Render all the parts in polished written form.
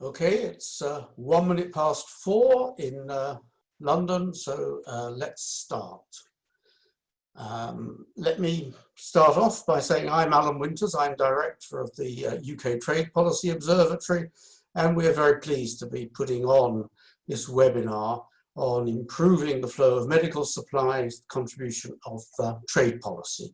Okay, it's 1 minute past 4 in London, so let's start. Let me start off by saying I'm Alan Winters. I'm director of the UK Trade Policy Observatory, and we are very pleased to be putting on this webinar on improving the flow of medical supplies, contribution of trade policy.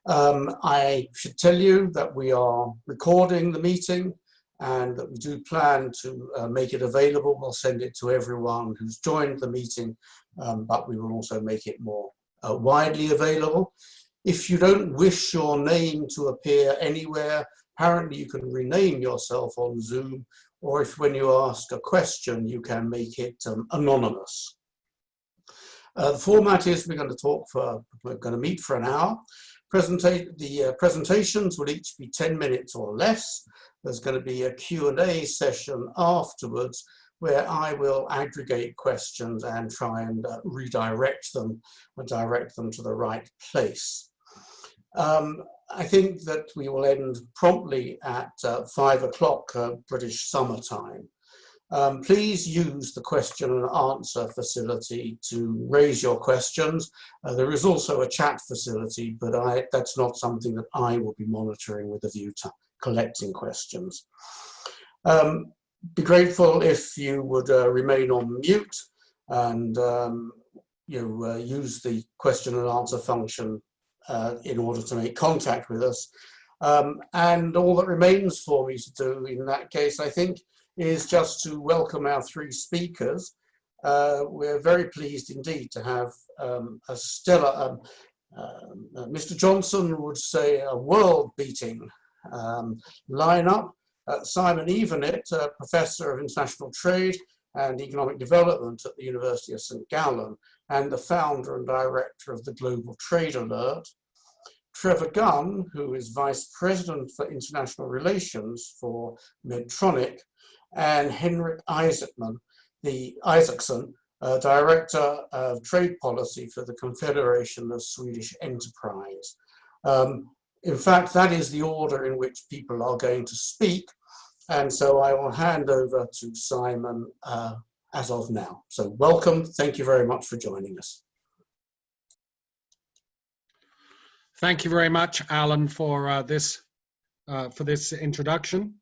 I should tell you that we are recording the meeting and that we do plan to make it available. We'll send it to everyone who's joined the meeting, but we will also make it more widely available. If you don't wish your name to appear anywhere, apparently you can rename yourself on Zoom, or if when you ask a question, you can make it anonymous. The format is we're going to meet for an hour. The presentations will each be 10 minutes or less. There's going to be a Q&A session afterwards where I will aggregate questions and try and redirect them or direct them to the right place. I think that we will end promptly at 5 o'clock British summer time. Please use the question and answer facility to raise your questions. There is also a chat facility, but that's not something that I will be monitoring with a view to collecting questions. Be grateful if you would remain on mute and use the question and answer function in order to make contact with us. And all that remains for me to do in that case, I think, is just to welcome our three speakers. We're very pleased indeed to have a stellar, Mr. Johnson would say a world-beating lineup. Simon Evenett, Professor of International Trade and Economic Development at the University of St. Gallen and the founder and director of the Global Trade Alert. Trevor Gunn, who is Vice President for International Relations for Medtronic, and Henrik Isakson, Director of Trade Policy for the Confederation of Swedish Enterprise. In fact, that is the order in which people are going to speak, and so I will hand over to Simon as of now. So welcome, thank you very much for joining us. Thank you very much, Alan, for this introduction.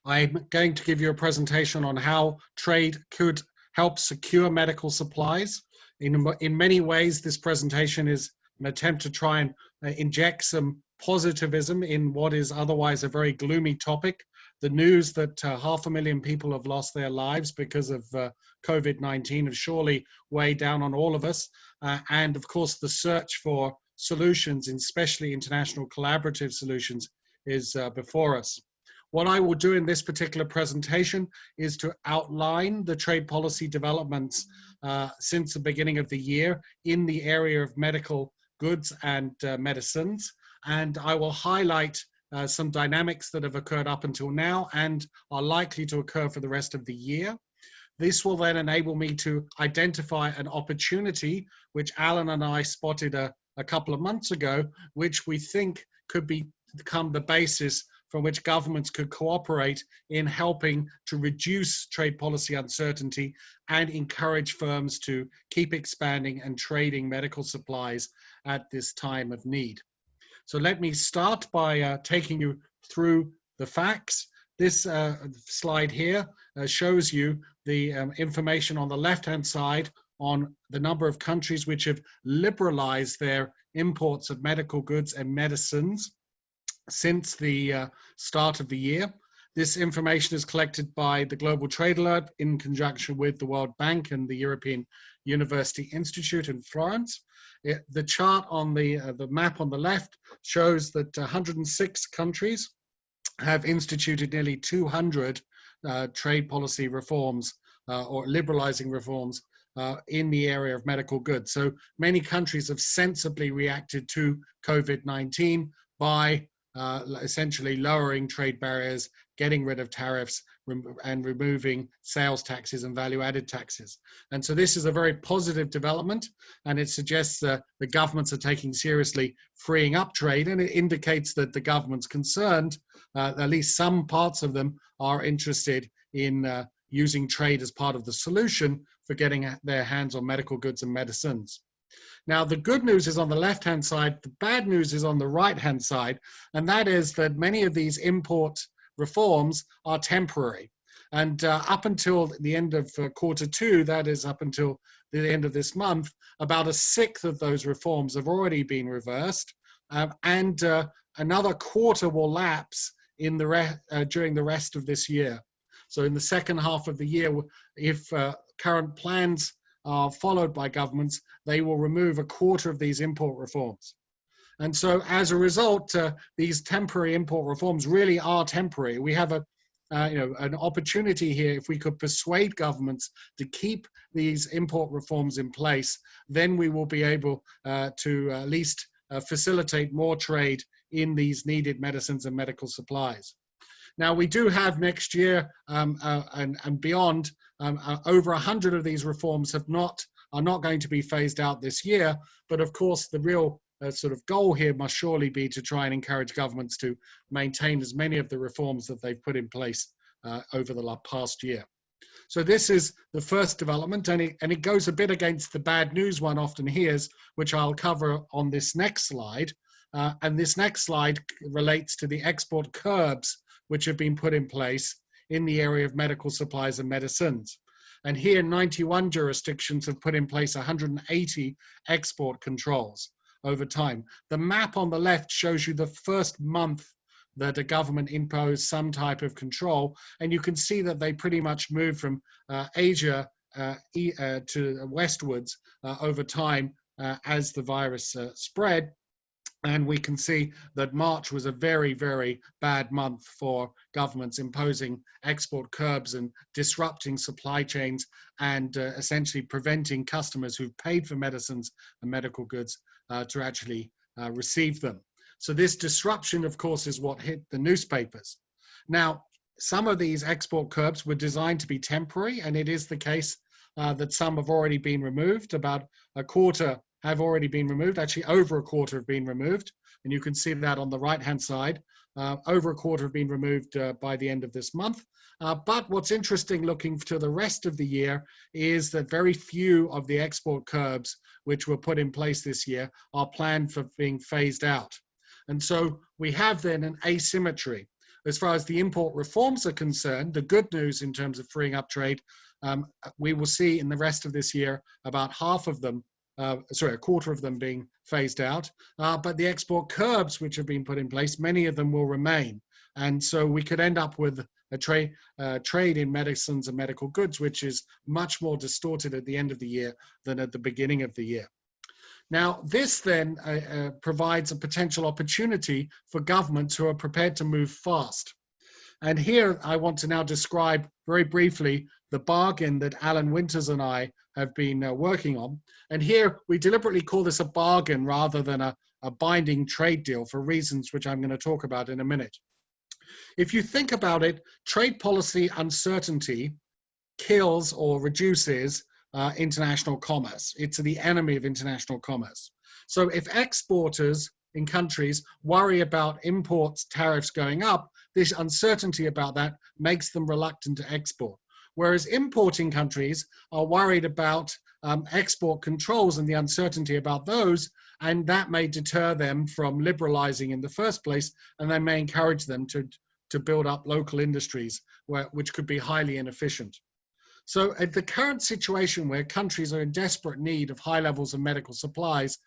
I'm going to give you a presentation on how trade could help secure medical supplies. In many ways, this presentation is an attempt to try and inject some positivism in what is otherwise a very gloomy topic. The news that 500,000 people have lost their lives because of COVID-19 has surely weighed down on all of us. And of course, the search for solutions, especially international collaborative solutions, is before us. What I will do in this particular presentation is to outline the trade policy developments since the beginning of the year in the area of medical goods and medicines. And I will highlight some dynamics that have occurred up until now and are likely to occur for the rest of the year. This will then enable me to identify an opportunity, which Alan and I spotted a couple of months ago, which we think could become the basis from which governments could cooperate in helping to reduce trade policy uncertainty and encourage firms to keep expanding and trading medical supplies at this time of need. So let me start by taking you through the facts. This slide here shows you the information on the left-hand side on the number of countries which have liberalized their imports of medical goods and medicines since the start of the year. This information is collected by the Global Trade Alert in conjunction with the World Bank and the European University Institute in Florence. The chart on the map on the left shows that 106 countries have instituted nearly 200 trade policy reforms or liberalizing reforms in the area of medical goods. So many countries have sensibly reacted to COVID-19 by essentially lowering trade barriers, getting rid of tariffs, and removing sales taxes and value-added taxes. And so this is a very positive development, and it suggests that the governments are taking seriously freeing up trade, and it indicates that the government's concerned, at least some parts of them are interested in using trade as part of the solution for getting their hands on medical goods and medicines. Now, the good news is on the left-hand side, the bad news is on the right-hand side, and that is that many of these import reforms are temporary. And up until the end of Q2, that is up until the end of this month, about 1/6 of those reforms have already been reversed, and another quarter will lapse in during the rest of this year. So in the second half of the year, if current plans are followed by governments, they will remove 1/4 of these import reforms. And so as a result, these temporary import reforms really are temporary. We have an opportunity here. If we could persuade governments to keep these import reforms in place, then we will be able to at least facilitate more trade in these needed medicines and medical supplies. Now, we do have next year and beyond, over 100 of these reforms are not going to be phased out this year. But of course, the real sort of goal here must surely be to try and encourage governments to maintain as many of the reforms that they've put in place over the past year. So this is the first development, and it goes a bit against the bad news one often hears, which I'll cover on this next slide. And this next slide relates to the export curbs which have been put in place in the area of medical supplies and medicines. And here, 91 jurisdictions have put in place 180 export controls over time. The map on the left shows you the first month that a government imposed some type of control, and you can see that they pretty much moved from Asia to westwards over time as the virus spread. And we can see that March was a very, very bad month for governments imposing export curbs and disrupting supply chains and essentially preventing customers who've paid for medicines and medical goods to actually receive them. So this disruption, of course, is what hit the newspapers. Now, some of these export curbs were designed to be temporary, and it is the case that some have already been removed. About 1/4 have already been removed. Actually, over 1/4 have been removed. And you can see that on the right-hand side. Over 1/4 have been removed by the end of this month. But what's interesting looking to the rest of the year is that very few of the export curbs which were put in place this year are planned for being phased out. And so we have then an asymmetry. As far as the import reforms are concerned, the good news in terms of freeing up trade, we will see in the rest of this year about half of them, 1/4 of them being phased out. But the export curbs which have been put in place, many of them will remain. And so we could end up with a trade in medicines and medical goods, which is much more distorted at the end of the year than at the beginning of the year. Now, this then provides a potential opportunity for governments who are prepared to move fast. And here I want to now describe very briefly the bargain that Alan Winters and I have been working on. And here we deliberately call this a bargain rather than a binding trade deal for reasons which I'm going to talk about in a minute. If you think about it, trade policy uncertainty kills or reduces international commerce. It's the enemy of international commerce. So if exporters in countries worry about imports tariffs going up, this uncertainty about that makes them reluctant to export. Whereas importing countries are worried about export controls and the uncertainty about those, and that may deter them from liberalizing in the first place, and they may encourage them to build up local industries which could be highly inefficient. So at the current situation where countries are in desperate need of high levels of medical supplies,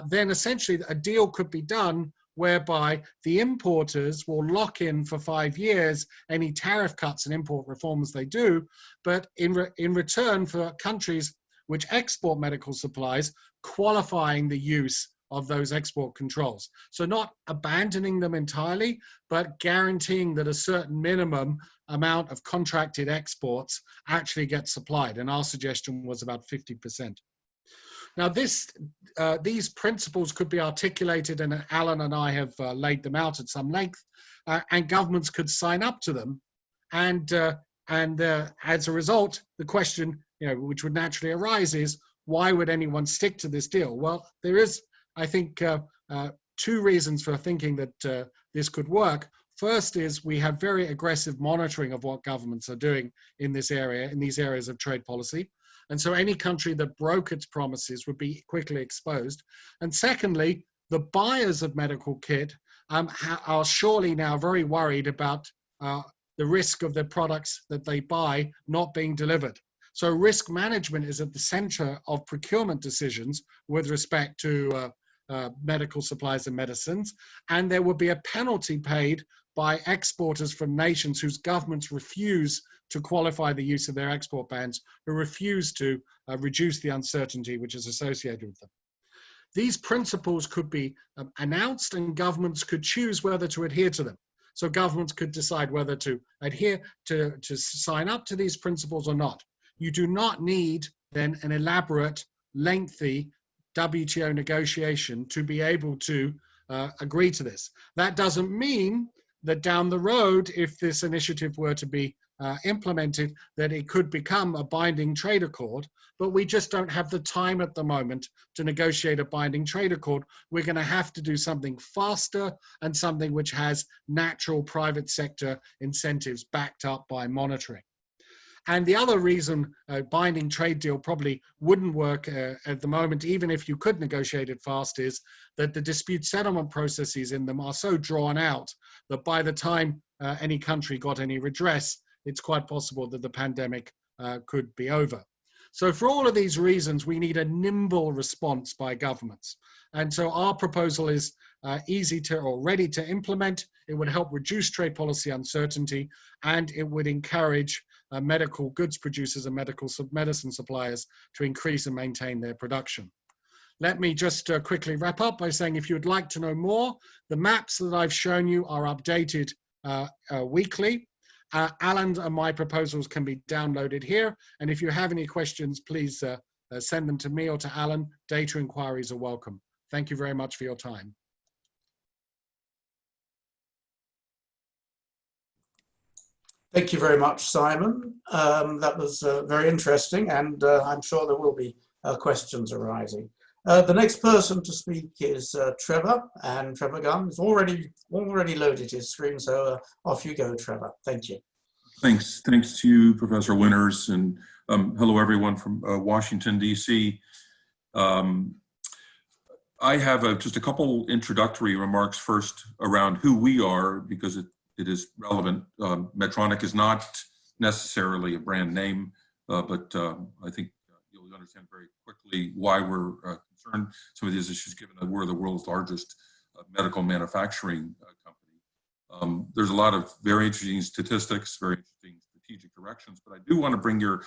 then essentially a deal could be done whereby the importers will lock in for 5 years any tariff cuts and import reforms they do, but in return for countries which export medical supplies, qualifying the use of those export controls. So not abandoning them entirely, but guaranteeing that a certain minimum amount of contracted exports actually get supplied. And our suggestion was about 50%. Now, these principles could be articulated, and Alan and I have laid them out at some length, and governments could sign up to them. And as a result, the question, which would naturally arise is, why would anyone stick to this deal? Well, there is, I think, two reasons for thinking that this could work. First is we have very aggressive monitoring of what governments are doing in this area, in these areas of trade policy. And so any country that broke its promises would be quickly exposed. And secondly, the buyers of medical kit are surely now very worried about the risk of the products that they buy not being delivered. So risk management is at the center of procurement decisions with respect to medical supplies and medicines. And there would be a penalty paid by exporters from nations whose governments refuse to qualify the use of their export bans, who refuse to reduce the uncertainty which is associated with them. These principles could be announced, and governments could choose whether to adhere to them. So governments could decide whether to adhere to sign up to these principles or not. You do not need then an elaborate, lengthy WTO negotiation to be able to agree to this. That doesn't mean that down the road, if this initiative were to be implemented, that it could become a binding trade accord, but we just don't have the time at the moment to negotiate a binding trade accord. We're going to have to do something faster and something which has natural private sector incentives backed up by monitoring. And the other reason a binding trade deal probably wouldn't work at the moment, even if you could negotiate it fast, is that the dispute settlement processes in them are so drawn out that by the time any country got any redress, it's quite possible that the pandemic could be over. So for all of these reasons, we need a nimble response by governments. And so our proposal is easy to or ready to implement. It would help reduce trade policy uncertainty, and it would encourage medical goods producers and medicine suppliers to increase and maintain their production. Let me just quickly wrap up by saying, if you'd like to know more, the maps that I've shown you are updated weekly. Alan and my proposals can be downloaded here. And if you have any questions, please send them to me or to Alan. Data inquiries are welcome. Thank you very much for your time. Thank you very much, Simon. That was very interesting, and I'm sure there will be questions arising. The next person to speak is Trevor, and Trevor Gunn has already loaded his screen, so off you go, Trevor. Thank you. Thanks to you, Professor Winters, and hello everyone from Washington, D.C. I have just a couple introductory remarks first around who we are, because it is relevant. Medtronic is not necessarily a brand name, but I think you'll understand very quickly why we're concerned some of these issues, given that we're the world's largest medical manufacturing company. There's a lot of very interesting statistics, very interesting strategic directions, but I do want to bring your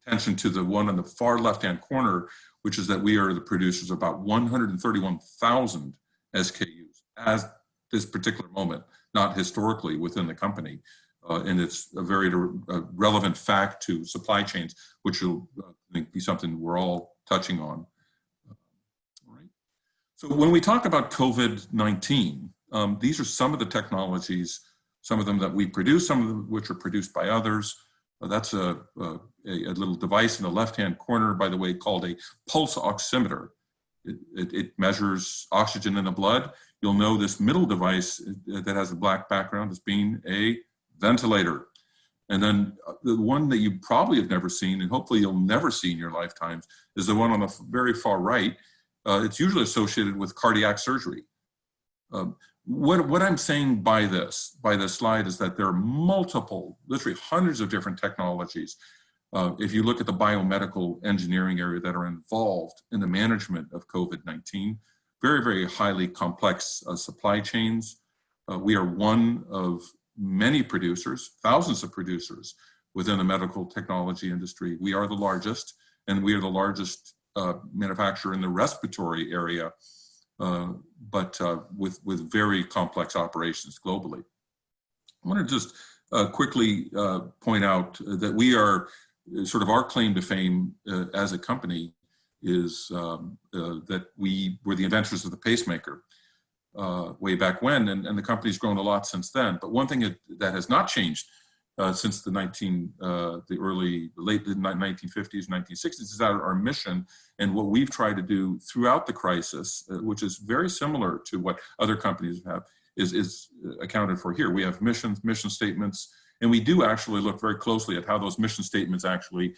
attention to the one on the far left-hand corner, which is that we are the producers of about 131,000 SKUs at this particular moment, not historically within the company. And it's a very relevant fact to supply chains, which will I think be something we're all touching on. All right. So when we talk about COVID-19, these are some of the technologies, some of them that we produce, some of them which are produced by others. That's a little device in the left-hand corner, by the way, called a pulse oximeter. It measures oxygen in the blood. You'll know this middle device that has a black background as being a ventilator. And then the one that you probably have never seen, and hopefully you'll never see in your lifetimes, is the one on the very far right. It's usually associated with cardiac surgery. What I'm saying by this slide is that there are multiple, literally hundreds of different technologies, if you look at the biomedical engineering area, that are involved in the management of COVID-19. Very, very highly complex supply chains. We are one of many producers, thousands of producers within the medical technology industry. We are the largest, and we are the largest manufacturer in the respiratory area, but with very complex operations globally. I want to just quickly point out that we are sort of our claim to fame as a company is that we were the inventors of the pacemaker way back when, and the company's grown a lot since then. But one thing that has not changed since the late 1950s, 1960s is our mission and what we've tried to do throughout the crisis, which is very similar to what other companies have, is accounted for here. We have mission statements, and we do actually look very closely at how those mission statements actually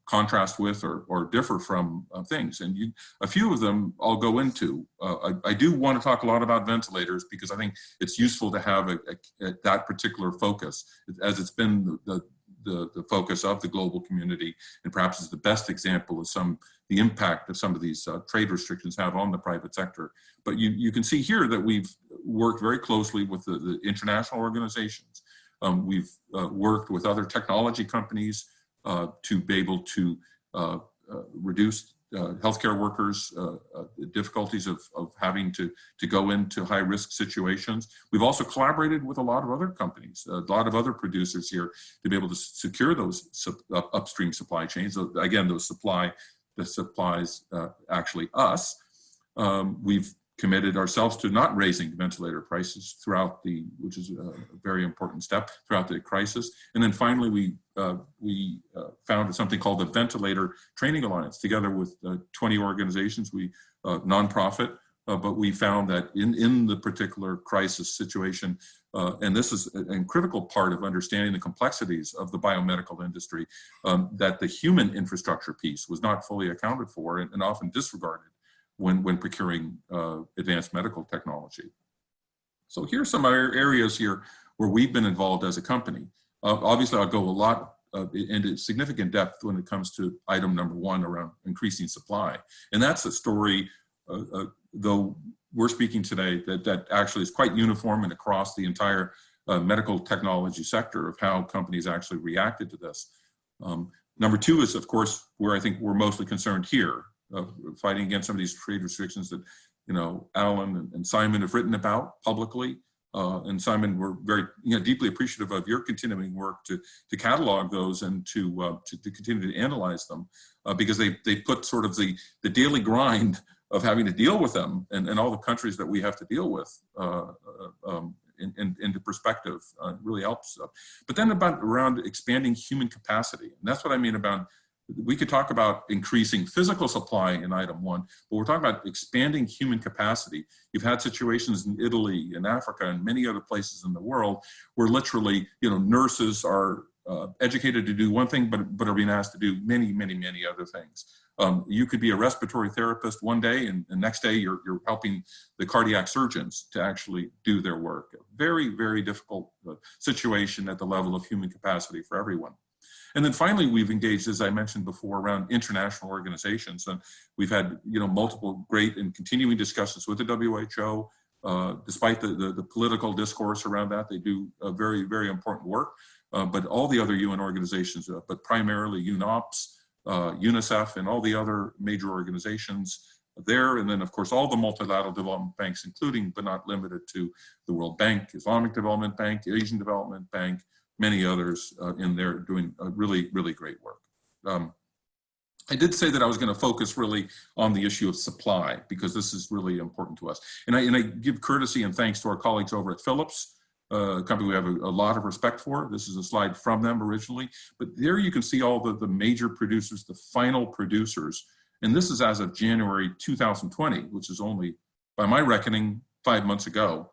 contrast with or differ from things. And a few of them I'll go into. I do want to talk a lot about ventilators because I think it's useful to have that particular focus, as it's been the focus of the global community, and perhaps is the best example of the impact of some of these trade restrictions have on the private sector. But you can see here that we've worked very closely with the international organizations. We've worked with other technology companies to be able to reduce healthcare workers' difficulties of having to go into high-risk situations. We've also collaborated with a lot of other companies, a lot of other producers here to be able to secure those upstream supply chains. So again, the supplies actually us. We've committed ourselves to not raising ventilator prices which is a very important step throughout the crisis. And then finally, we founded something called the Ventilator Training Alliance, together with 20 organizations, nonprofit, but we found that in the particular crisis situation, and this is a critical part of understanding the complexities of the biomedical industry, that the human infrastructure piece was not fully accounted for and often disregarded when procuring advanced medical technology. So here's some other areas here where we've been involved as a company. Obviously, I'll go a lot into significant depth when it comes to item number one around increasing supply. And that's a story, though we're speaking today, that actually is quite uniform and across the entire medical technology sector of how companies actually reacted to this. Number two is, of course, where I think we're mostly concerned here, fighting against some of these trade restrictions that, Alan and Simon have written about publicly. And Simon, we're very deeply appreciative of your continuing work to catalog those and to continue to analyze them, because they put sort of the daily grind of having to deal with them and all the countries that we have to deal with into perspective. Really helps. But then around expanding human capacity, and that's what I mean about. We could talk about increasing physical supply in item one, but we're talking about expanding human capacity. You've had situations in Italy and Africa and many other places in the world where literally, nurses are educated to do one thing, but are being asked to do many, many, many other things. You could be a respiratory therapist one day, and the next day you're helping the cardiac surgeons to actually do their work. A very, very difficult situation at the level of human capacity for everyone. And then finally, we've engaged, as I mentioned before, around international organizations. And we've had, multiple great and continuing discussions with the WHO. Despite the political discourse around that, they do very, very important work. But all the other UN organizations, but primarily UNOPS, UNICEF, and all the other major organizations there. And then, of course, all the multilateral development banks, including but not limited to the World Bank, Islamic Development Bank, Asian Development Bank, many others in there doing really, really great work. I did say that I was going to focus really on the issue of supply, because this is really important to us. And I give courtesy and thanks to our colleagues over at Philips, a company we have a lot of respect for. This is a slide from them originally, but there you can see all the major producers, the final producers. And this is as of January 2020, which is only, by my reckoning, 5 months ago.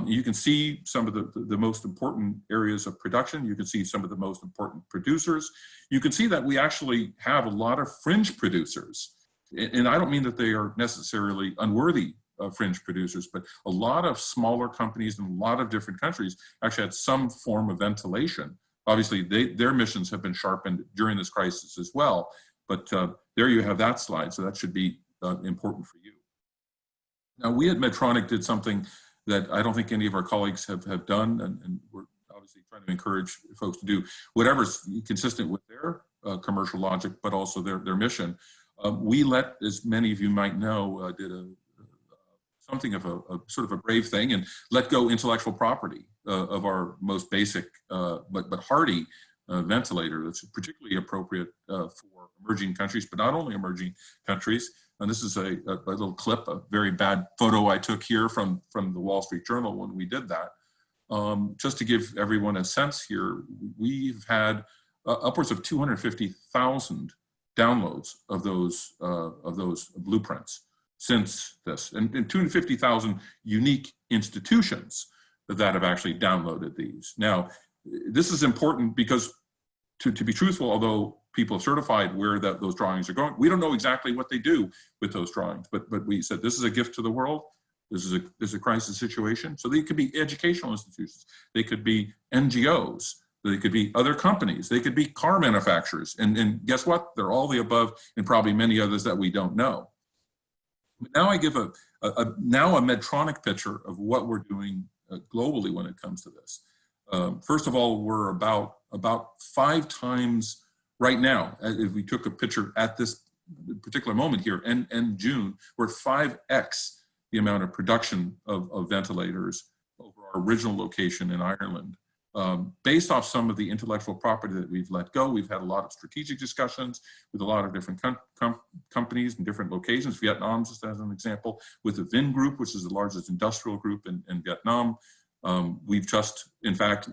You can see some of the most important areas of production. You can see some of the most important producers. You can see that we actually have a lot of fringe producers. And I don't mean that they are necessarily unworthy fringe producers, but a lot of smaller companies in a lot of different countries actually had some form of ventilation. Obviously, their missions have been sharpened during this crisis as well. But there you have that slide. So that should be important for you. Now, we at Medtronic did something that I don't think any of our colleagues have done, and we're obviously trying to encourage folks to do whatever's consistent with their commercial logic, but also their mission. We let, as many of you might know, did something of a sort of a brave thing and let go intellectual property of our most basic but hardy ventilator that's particularly appropriate for emerging countries, but not only emerging countries. And this is a little clip, a very bad photo I took here from the Wall Street Journal when we did that. Just to give everyone a sense here, we've had upwards of 250,000 downloads of those blueprints since this, and 250,000 unique institutions that have actually downloaded these. Now, this is important because, to be truthful, although people have certified where those drawings are going, we don't know exactly what they do with those drawings. But we said this is a gift to the world. This is a crisis situation. So they could be educational institutions. They could be NGOs. They could be other companies. They could be car manufacturers. And guess what? They're all the above and probably many others that we don't know. Now I give a Medtronic picture of what we're doing globally when it comes to this. First of all, we're about 5 times right now. If we took a picture at this particular moment here, and June, we're 5x the amount of production of ventilators over our original location in Ireland. Based off some of the intellectual property that we've let go, we've had a lot of strategic discussions with a lot of different companies in different locations. Vietnam, just as an example, with the Vin Group, which is the largest industrial group in Vietnam. We've just, in fact,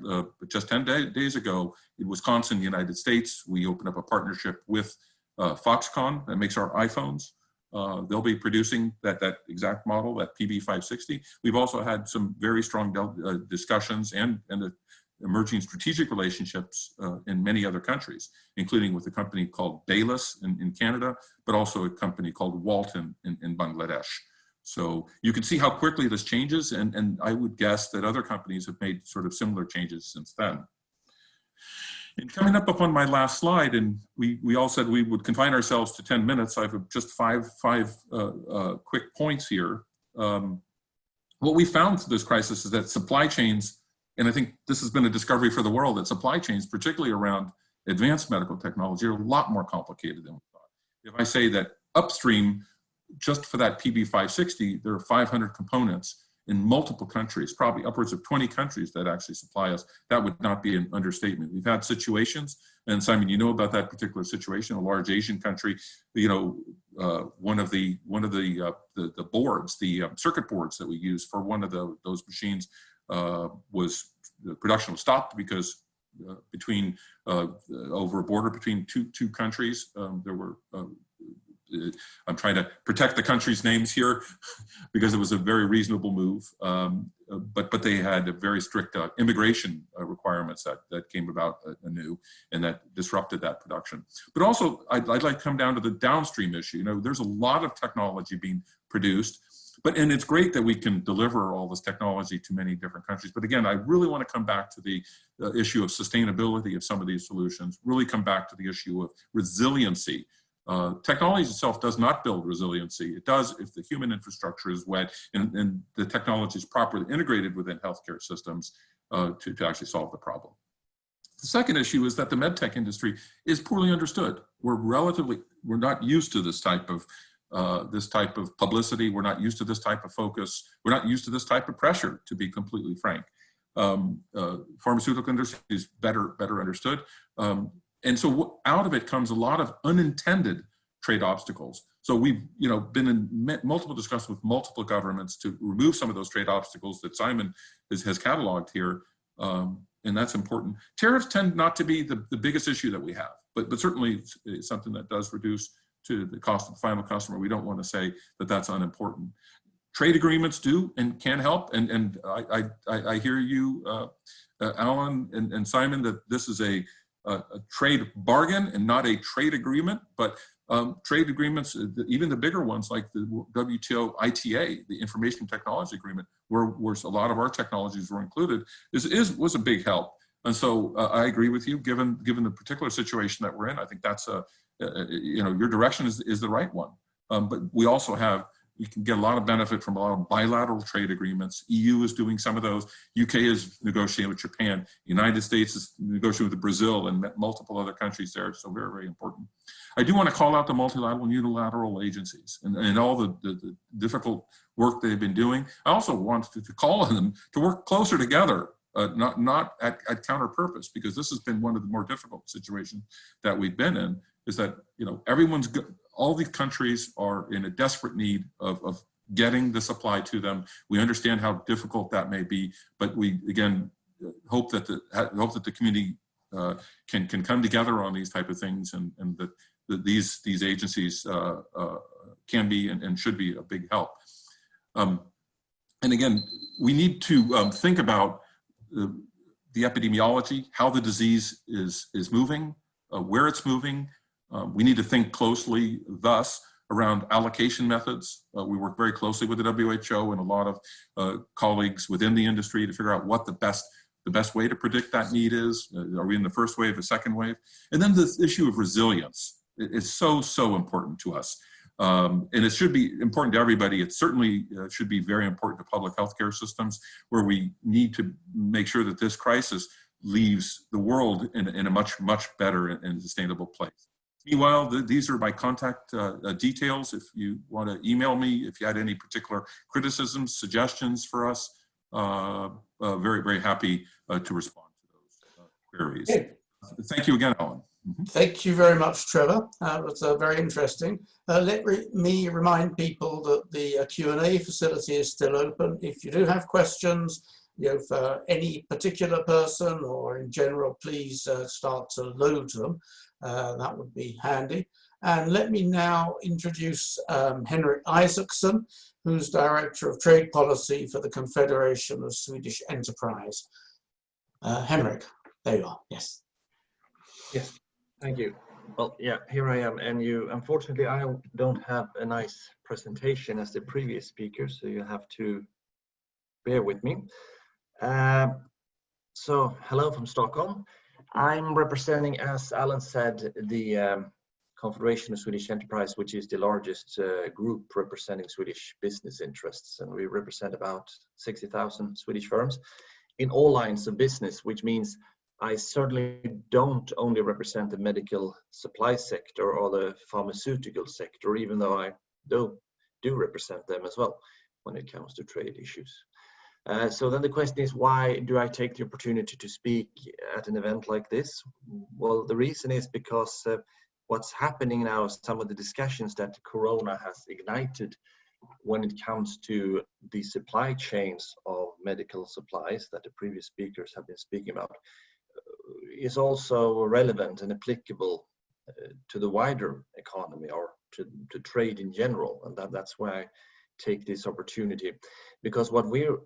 just 10 days ago in Wisconsin, United States, we opened up a partnership with Foxconn that makes our iPhones. They'll be producing that exact model, that PB560. We've also had some very strong discussions and emerging strategic relationships in many other countries, including with a company called Baylis in Canada, but also a company called Walton in Bangladesh. So you can see how quickly this changes, and I would guess that other companies have made sort of similar changes since then. And coming up upon my last slide, and we all said we would confine ourselves to 10 minutes. I have just five quick points here. What we found through this crisis is that supply chains, and I think this has been a discovery for the world, that supply chains, particularly around advanced medical technology, are a lot more complicated than we thought. If I say that upstream, just for that PB560, there are 500 components in multiple countries, probably upwards of 20 countries that actually supply us. That would not be an understatement. We've had situations, and Simon, you know about that particular situation, a large Asian country, you know, one of the boards, the circuit boards that we use for one of those machines the production was stopped because between over a border between two countries, there were I'm trying to protect the country's names here because it was a very reasonable move, but they had a very strict immigration requirements that came about anew, and that disrupted that production. But also, I'd like to come down to the downstream issue. You know, there's a lot of technology being produced, and it's great that we can deliver all this technology to many different countries. But again, I really want to come back to the issue of sustainability of some of these solutions, really come back to the issue of resiliency. Technology itself does not build resiliency. It does if the human infrastructure is wet and the technology is properly integrated within healthcare systems to actually solve the problem. The second issue is that the medtech industry is poorly understood. We're not used to this type of publicity. We're not used to this type of focus. We're not used to this type of pressure, to be completely frank. Pharmaceutical industry is better understood. And so out of it comes a lot of unintended trade obstacles. So we've been in multiple discussions with multiple governments to remove some of those trade obstacles that Simon has cataloged here, and that's important. Tariffs tend not to be the biggest issue that we have, but certainly it's something that does reduce to the cost of the final customer. We don't want to say that that's unimportant. Trade agreements do and can help, and I hear you, Alan and Simon, that this is a trade bargain and not a trade agreement, but trade agreements, even the bigger ones like the WTO ITA, the Information Technology Agreement, where a lot of our technologies were included, was a big help. And so I agree with you, given the particular situation that we're in. I think that's your direction is the right one. But we also have we can get a lot of benefit from a lot of bilateral trade agreements. EU is doing some of those. UK is negotiating with Japan. The United States is negotiating with Brazil and multiple other countries there. So very, very important. I do want to call out the multilateral and unilateral agencies and all the difficult work they've been doing. I also want to call on them to work closer together, not at counter purpose, because this has been one of the more difficult situations that we've been in, is that, you know, all these countries are in a desperate need of getting the supply to them. We understand how difficult that may be, but we, again, hope that the community can come together on these type of things, and that these agencies can be and should be a big help. And again, we need to think about the epidemiology, how the disease is moving, where it's moving. We need to think closely, thus, around allocation methods. We work very closely with the WHO and a lot of colleagues within the industry to figure out what the best way to predict that need is. Are we in the first wave, the second wave? And then this issue of resilience is so important to us. And it should be important to everybody. It certainly should be very important to public healthcare systems, where we need to make sure that this crisis leaves the world in a much better and sustainable place. Meanwhile, these are my contact details. If you want to email me, if you had any particular criticisms, suggestions for us, very, very happy to respond to those queries. Okay. Thank you again, Ellen. Thank you very much, Trevor. That was very interesting. Let me remind people that the Q&A facility is still open. If you do have questions, you know, for any particular person or in general, please start to load them. That would be handy. And let me now introduce Henrik Isakson, who's Director of Trade Policy for the Confederation of Swedish Enterprise. Henrik, there you are. Yes. Yes, thank you. Well, yeah, here I am. And unfortunately, I don't have a nice presentation as the previous speaker, so you have to bear with me. So, hello from Stockholm. I'm representing, as Alan said, the Confederation of Swedish Enterprise, which is the largest group representing Swedish business interests. And we represent about 60,000 Swedish firms in all lines of business, which means I certainly don't only represent the medical supply sector or the pharmaceutical sector, even though I do represent them as well when it comes to trade issues. So then the question is, why do I take the opportunity to speak at an event like this? Well, the reason is because what's happening now, some of the discussions that Corona has ignited when it comes to the supply chains of medical supplies that the previous speakers have been speaking about, is also relevant and applicable to the wider economy or to trade in general. And that's why I take this opportunity, because what we're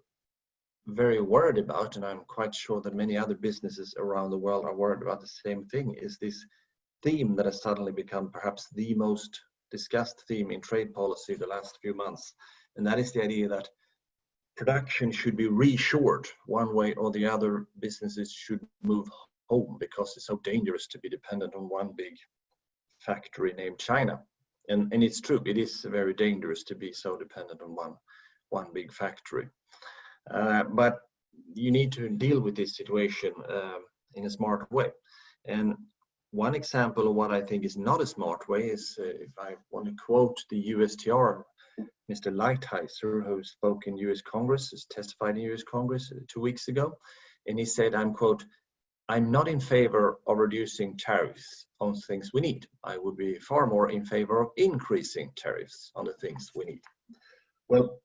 very worried about, and I'm quite sure that many other businesses around the world are worried about the same thing, is this theme that has suddenly become perhaps the most discussed theme in trade policy the last few months. And that is the idea that production should be reshored one way or the other. Businesses should move home because it's so dangerous to be dependent on one big factory named China. And it's true, it is very dangerous to be so dependent on one big factory. But you need to deal with this situation in a smart way. And one example of what I think is not a smart way is, if I want to quote the USTR, Mr. Lighthizer, who spoke in US Congress, has testified in US Congress 2 weeks ago, and he said, I'm quote, "I'm not in favor of reducing tariffs on things we need. I would be far more in favor of increasing tariffs on the things we need." Well,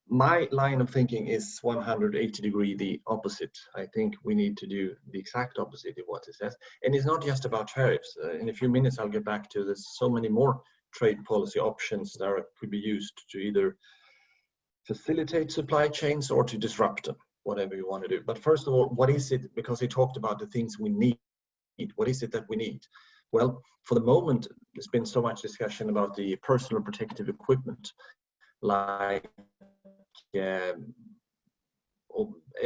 my line of thinking is 180-degree the opposite. I think we need to do the exact opposite of what it says. And it's not just about tariffs. In a few minutes, I'll get back to there's so many more trade policy options that could be used to either facilitate supply chains or to disrupt them, whatever you want to do. But first of all, what is it? Because he talked about the things we need. What is it that we need? Well, for the moment, there's been so much discussion about the personal protective equipment, like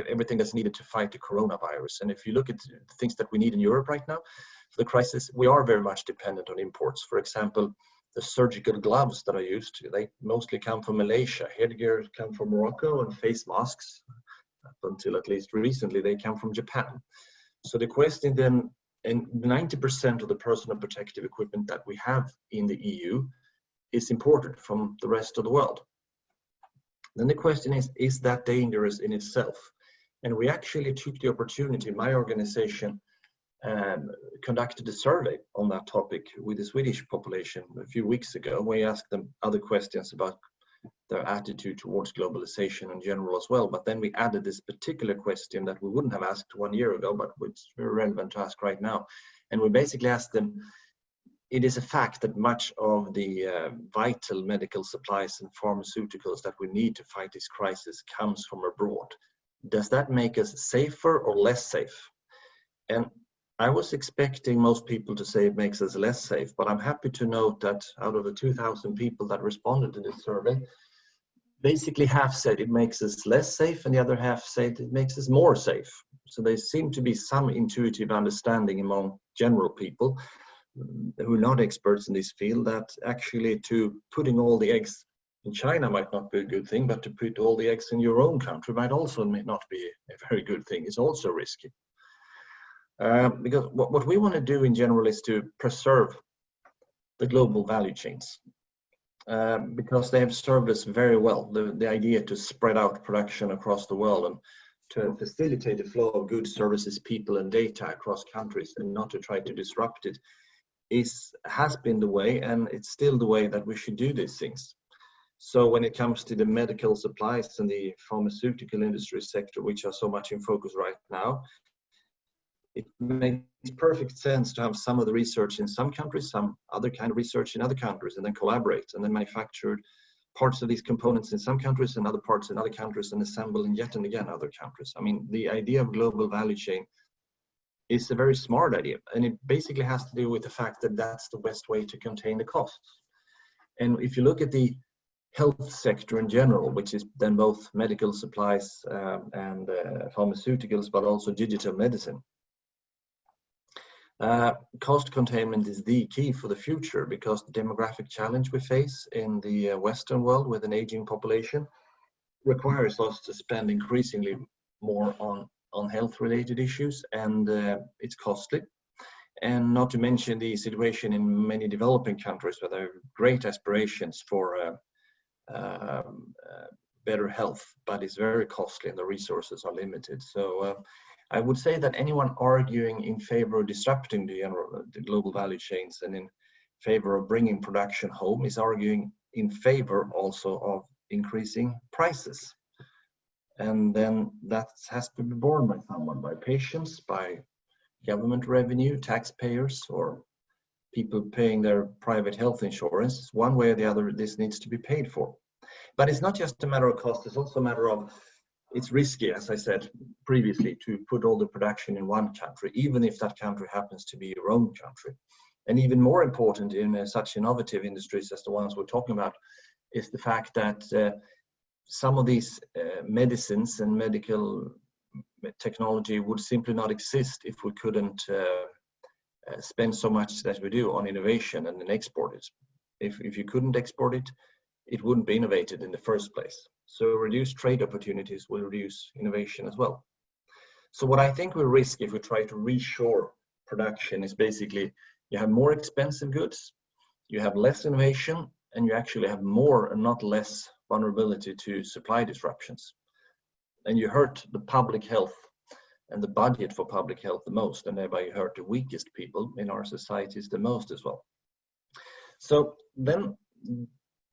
everything that's needed to fight the coronavirus. And if you look at the things that we need in Europe right now for the crisis, we are very much dependent on imports. For example, the surgical gloves that are used, they mostly come from Malaysia. Headgear come from Morocco, and face masks, up until at least recently, they come from Japan. So the question then, and 90% of the personal protective equipment that we have in the EU is imported from the rest of the world. Then the question is that dangerous in itself? And we actually took the opportunity, my organization conducted a survey on that topic with the Swedish population a few weeks ago. We asked them other questions about their attitude towards globalization in general as well. But then we added this particular question that we wouldn't have asked 1 year ago, but which is very relevant to ask right now. And we basically asked them, it is a fact that much of the vital medical supplies and pharmaceuticals that we need to fight this crisis comes from abroad. Does that make us safer or less safe? And I was expecting most people to say it makes us less safe, but I'm happy to note that out of the 2,000 people that responded to this survey, basically half said it makes us less safe and the other half said it makes us more safe. So there seemed to be some intuitive understanding among general people who are not experts in this field that actually to putting all the eggs in China might not be a good thing, but to put all the eggs in your own country might also not be a very good thing. It's also risky. Because what we want to do in general is to preserve the global value chains because they have served us very well. The idea to spread out production across the world and to facilitate the flow of goods, services, people, and data across countries and not to try to disrupt it has been the way, and it's still the way that we should do these things. So when it comes to the medical supplies and the pharmaceutical industry sector, which are so much in focus right now, it makes perfect sense to have some of the research in some countries, some other kind of research in other countries, and then collaborate and then manufacture parts of these components in some countries and other parts in other countries and assemble in yet and again other countries. I mean, the idea of global value chain is a very smart idea, and it basically has to do with the fact that that's the best way to contain the costs. And if you look at the health sector in general, which is then both medical supplies and pharmaceuticals, but also digital medicine, cost containment is the key for the future because the demographic challenge we face in the Western world with an aging population requires us to spend increasingly more on health-related issues, and it's costly. And not to mention the situation in many developing countries where there are great aspirations for better health, but it's very costly and the resources are limited. So I would say that anyone arguing in favor of disrupting the global value chains and in favor of bringing production home is arguing in favor also of increasing prices. And then that has to be borne by someone, by patients, by government revenue, taxpayers, or people paying their private health insurance. One way or the other, this needs to be paid for. But it's not just a matter of cost, it's also a matter of it's risky, as I said previously, to put all the production in one country, even if that country happens to be your own country. And even more important in such innovative industries as the ones we're talking about is the fact that some of these medicines and medical technology would simply not exist if we couldn't spend so much that we do on innovation and then export it. If you couldn't export it, it wouldn't be innovated in the first place. So reduced trade opportunities will reduce innovation as well. So what I think we risk if we try to reshore production is basically you have more expensive goods, you have less innovation, and you actually have more and not less vulnerability to supply disruptions. And you hurt the public health and the budget for public health the most, and thereby you hurt the weakest people in our societies the most as well. So then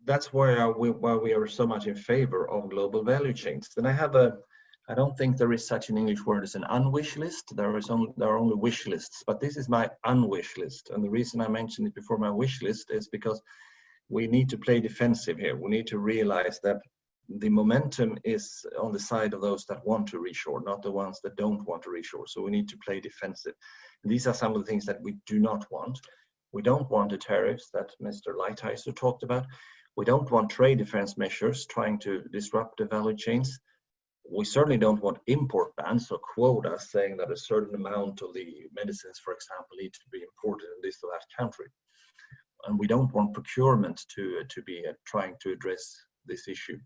that's why we are so much in favor of global value chains. Then I don't think there is such an English word as an unwish list. There are only wish lists, but this is my unwish list. And the reason I mentioned it before my wish list is because we need to play defensive here. We need to realize that the momentum is on the side of those that want to reshore, not the ones that don't want to reshore. So we need to play defensive. And these are some of the things that we do not want. We don't want the tariffs that Mr. Lighthizer talked about. We don't want trade defense measures trying to disrupt the value chains. We certainly don't want import bans or quotas saying that a certain amount of the medicines, for example, need to be imported in this or that country. and we don't want procurement to be trying to address this issue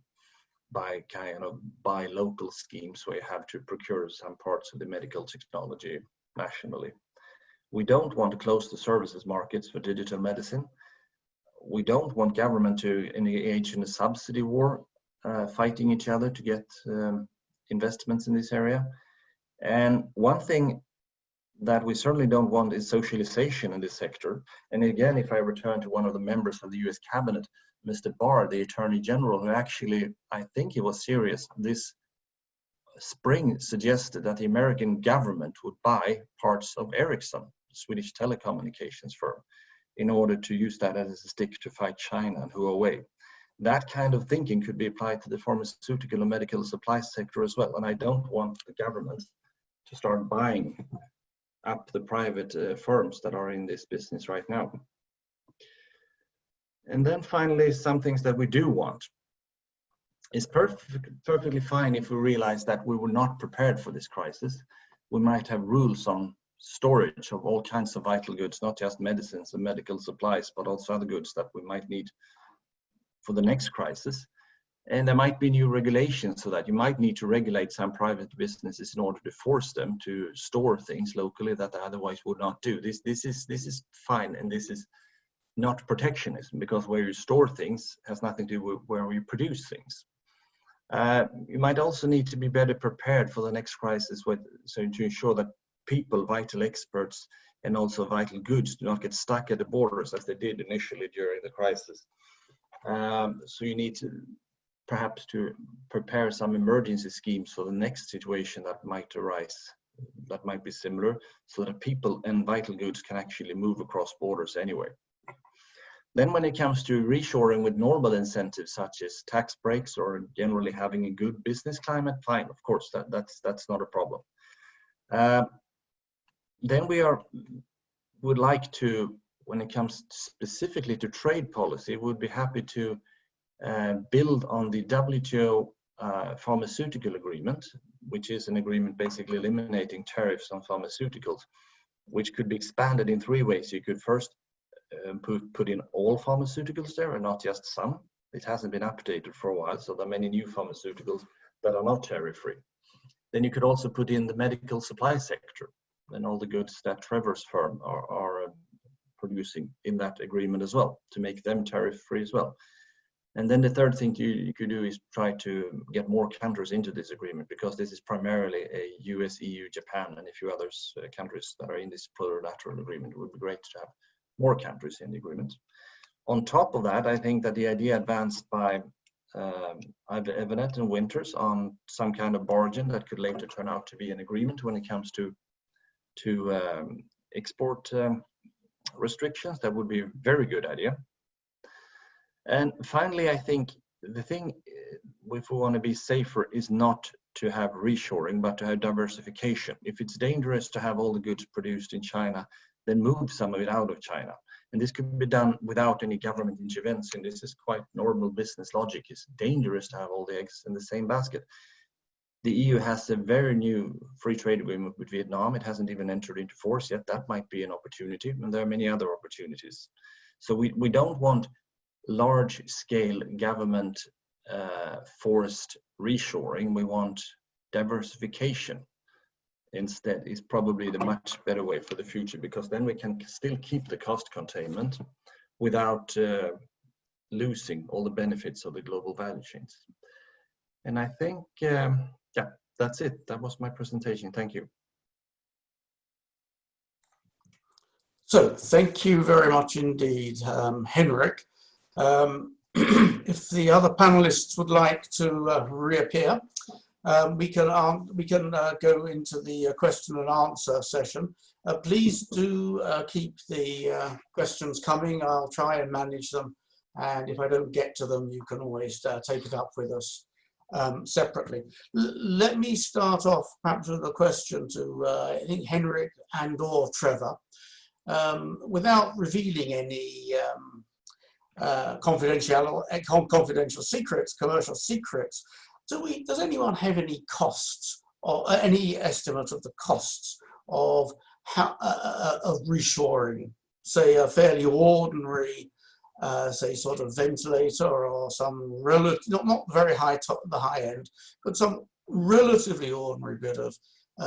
by kind of buy local schemes where you have to procure some parts of the medical technology nationally. We don't want to close the services markets for digital medicine. We don't want government to engage in a subsidy war, fighting each other to get investments in this area. And one thing that we certainly don't want is socialization in this sector. And again, if I return to one of the members of the US cabinet, Mr. Barr, the Attorney General, who actually, I think he was serious, this spring suggested that the American government would buy parts of Ericsson, the Swedish telecommunications firm, in order to use that as a stick to fight China and Huawei. That kind of thinking could be applied to the pharmaceutical and medical supply sector as well. And I don't want the government to start buying up the private firms that are in this business right now. And then finally, some things that we do want. It's perfectly fine if we realize that we were not prepared for this crisis. We might have rules on storage of all kinds of vital goods, not just medicines and medical supplies, but also other goods that we might need for the next crisis. And there might be new regulations so that you might need to regulate some private businesses in order to force them to store things locally that they otherwise would not do. This is fine, and this is not protectionism, because where you store things has nothing to do with where you produce things. You might also need to be better prepared for the next crisis, so to ensure that people, vital experts, and also vital goods do not get stuck at the borders as they did initially during the crisis. So you need to perhaps to prepare some emergency schemes for the next situation that might arise, that might be similar, so that people and vital goods can actually move across borders anyway. Then when it comes to reshoring with normal incentives such as tax breaks or generally having a good business climate, fine, of course, that's not a problem. Then would like to, when it comes specifically to trade policy, would be happy to build on the WTO pharmaceutical agreement, which is an agreement basically eliminating tariffs on pharmaceuticals, which could be expanded in three ways. You could first put in all pharmaceuticals there and not just some. It hasn't been updated for a while, so there are many new pharmaceuticals that are not tariff-free. Then you could also put in the medical supply sector and all the goods that Trevor's firm are producing in that agreement as well, to make them tariff-free as well. And then the third thing you could do is try to get more countries into this agreement, because this is primarily a US, EU, Japan, and a few other countries that are in this plurilateral agreement. It would be great to have more countries in the agreement. On top of that, I think that the idea advanced by either Evenett and Winters on some kind of bargain that could later turn out to be an agreement when it comes to export restrictions, that would be a very good idea. And finally, I think the thing, if we want to be safer, is not to have reshoring, but to have diversification. If it's dangerous to have all the goods produced in China, then move some of it out of China. And this could be done without any government intervention. This is quite normal business logic. It's dangerous to have all the eggs in the same basket. The EU has a very new free trade agreement with Vietnam. It hasn't even entered into force yet. That might be an opportunity, and there are many other opportunities. So we don't want large-scale government forced reshoring. We want diversification. Instead, is probably the much better way for the future, because then we can still keep the cost containment without losing all the benefits of the global value chains. And I think, yeah, that's it. That was my presentation. Thank you. So thank you very much indeed, Henrik. If the other panelists would like to reappear, we can go into the question and answer session. Please do keep the questions coming. I'll try and manage them, and if I don't get to them, you can always take it up with us separately. Let me start off perhaps with a question to I think Henrik and or Trevor, without revealing any confidential secrets, commercial secrets. Does anyone have any costs or any estimate of the costs of reshoring say, a fairly ordinary, say, sort of ventilator or some relative, not very high top, the high end, but some relatively ordinary bit of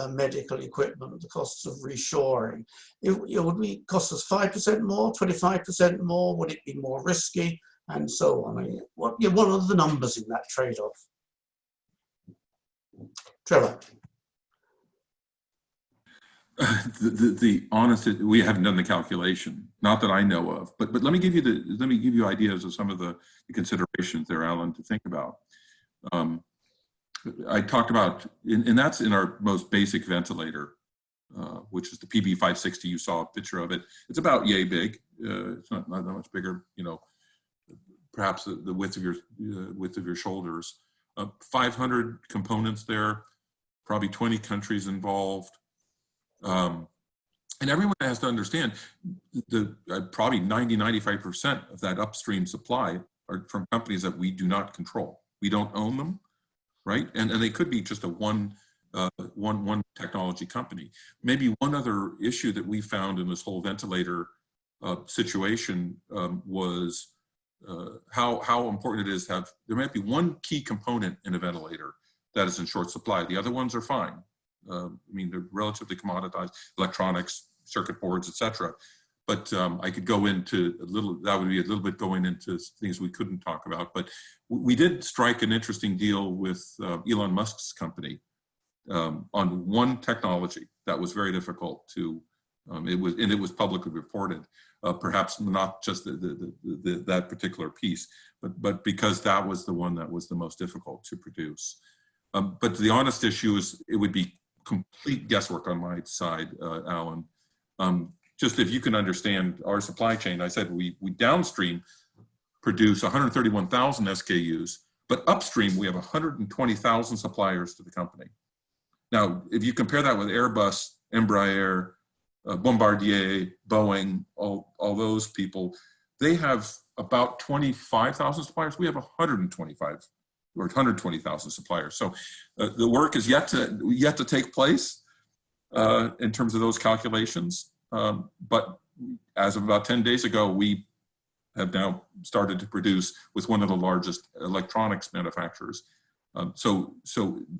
medical equipment, the costs of reshoring, would it cost us 5% more, 25% more? Would it be more risky? And so on. I mean, what are the numbers in that trade-off? Trevor. The honest, we haven't done the calculation, not that I know of. But let me give you ideas of some of the considerations there, Alan, to think about. I talked about, and that's in our most basic ventilator, which is the PB560. You saw a picture of it. It's about yay big. It's not that much bigger, you know, perhaps the width of your shoulders. 500 components there, probably 20 countries involved. And everyone has to understand probably 90–95% of that upstream supply are from companies that we do not control. We don't own them. Right, and they could be just a one technology company. Maybe one other issue that we found in this whole ventilator situation was how important it is to have. There might be one key component in a ventilator that is in short supply. The other ones are fine. I mean, they're relatively commoditized, electronics, circuit boards, etc. But I could go into a little, that would be a little bit going into things we couldn't talk about. But we did strike an interesting deal with Elon Musk's company on one technology that was very difficult to, it was publicly reported, perhaps not just that particular piece, but because that was the one that was the most difficult to produce. But the honest issue is it would be complete guesswork on my side, Alan. Just if you can understand our supply chain, I said we downstream produce 131,000 SKUs, but upstream we have 120,000 suppliers to the company. Now, if you compare that with Airbus, Embraer, Bombardier, Boeing, all those people, they have about 25,000 suppliers. We have 125 or 120,000 suppliers. So the work is yet to take place in terms of those calculations. But as of about 10 days ago, we have now started to produce with one of the largest electronics manufacturers. So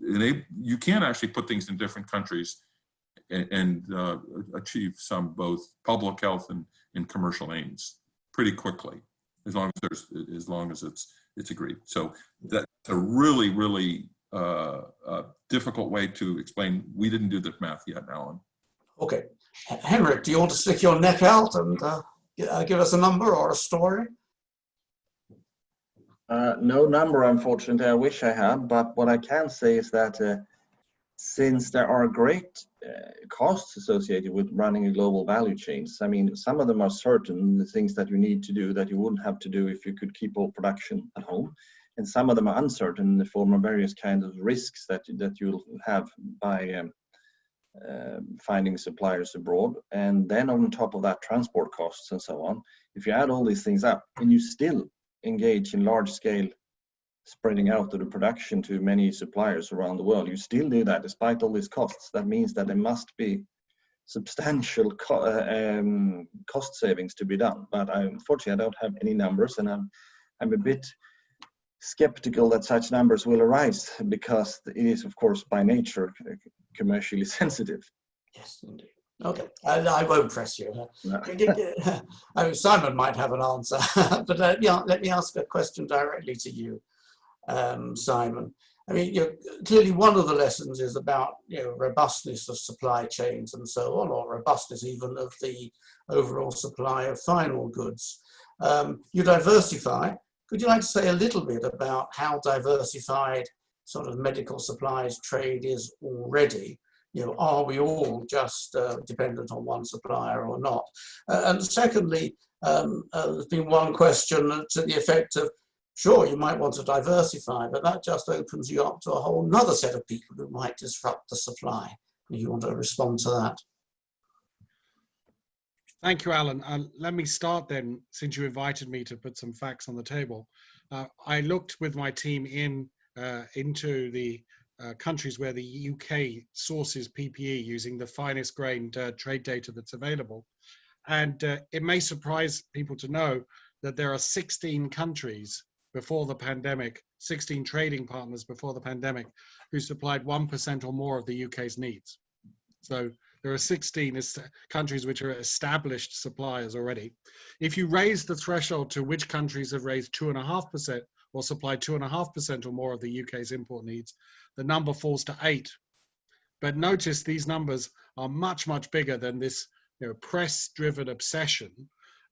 you can actually put things in different countries and achieve some both public health and commercial aims pretty quickly, as long as it's agreed. So that's a really difficult way to explain. We didn't do the math yet, Alan. Okay. Henrik, do you want to stick your neck out and give us a number or a story? No number, unfortunately. I wish I had, but what I can say is that since there are great costs associated with running a global value chains, I mean, some of them are certain, the things that you need to do that you wouldn't have to do if you could keep all production at home. And some of them are uncertain in the form of various kinds of risks that you'll have by finding suppliers abroad. And then on top of that, transport costs and so on. If you add all these things up and you still engage in large scale spreading out of the production to many suppliers around the world, you still do that despite all these costs. That means that there must be substantial cost savings to be done. But unfortunately, I don't have any numbers, and I'm a bit skeptical that such numbers will arise, because it is, of course, by nature commercially sensitive. Yes, indeed. Okay, I won't press you. No. I mean, Simon might have an answer, but let me ask a question directly to you, Simon. I mean, clearly one of the lessons is about robustness of supply chains and so on, or robustness even of the overall supply of final goods. You diversify. Would you like to say a little bit about how diversified sort of medical supplies trade is already? Are we all just dependent on one supplier or not? And secondly, there's been one question to the effect of, sure, you might want to diversify, but that just opens you up to a whole nother set of people who might disrupt the supply. If you want to respond to that. Thank you, Alan. Let me start then, since you invited me to put some facts on the table. I looked with my team into the countries where the UK sources PPE using the finest grained trade data that's available. And it may surprise people to know that there are 16 countries before the pandemic, 16 trading partners before the pandemic, who supplied 1% or more of the UK's needs. So there are 16 countries which are established suppliers already. If you raise the threshold to which countries have raised 2.5% or supplied 2.5% or more of the UK's import needs, the number falls to 8. But notice these numbers are much, much bigger than this, you know, press-driven obsession